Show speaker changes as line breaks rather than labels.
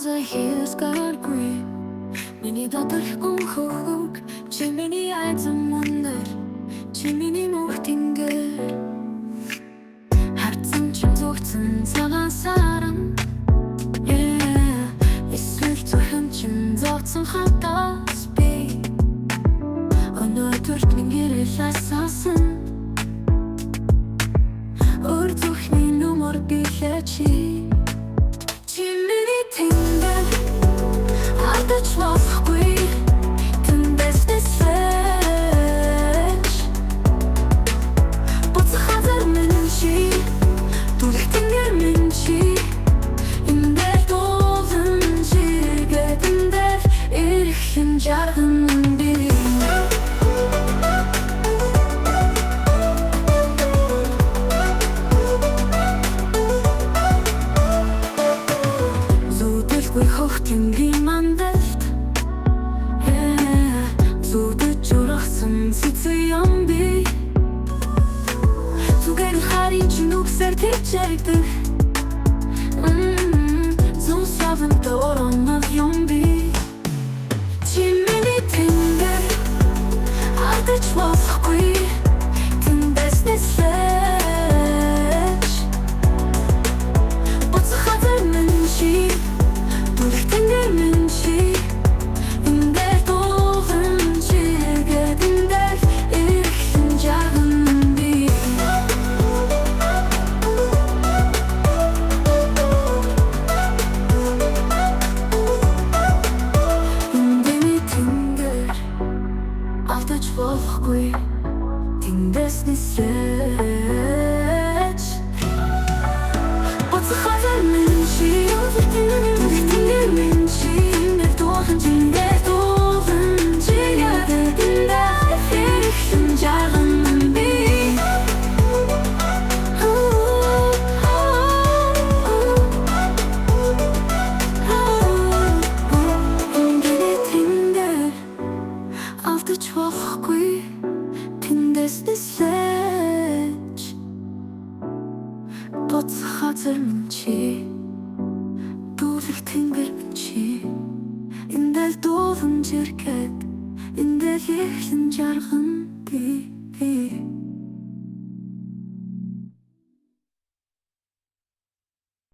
заhisгаргүй миний дадалгүй хөвөг чи миний айзан мөндөр чи миний мөх тэнгэр харцсан ч зүгтсэн цагаан саран эсвэл зөвхөн чин зовцсон хатаас би өнөөдөрт мингэрэл асаасан өр зүхний нүмөр билээ чи миний тэнгэр алдаж болохгүй тэндээс дэслэж буцах хазар минь чи түлх тэнгэр минь чи эндэр дуулан жигээд эндэр ирэхэн жарган би Хохтингийн мандалт зүудэж ургасан цэцэн би зүгээр харин ч нүгсээр тэвчээдэг зүүн савнт оромог юм би чи миний тэнгэр алдаж болохгүй тэндээс дэслэж буцах хазар минь чи түлх тэнгэр минь чи эндэр дуулан жигээд эндэр ирэхэн жарган би миний тэнгэр алдаж болохгүй тэндээс дэслэж буцах хазар минь чи алдаж болохгүй тэндээс дэслэж буцах хазар минь чи түлх тэнгэр минь чи эндэр дуулан жигээд эндэр ирэхэн жарган би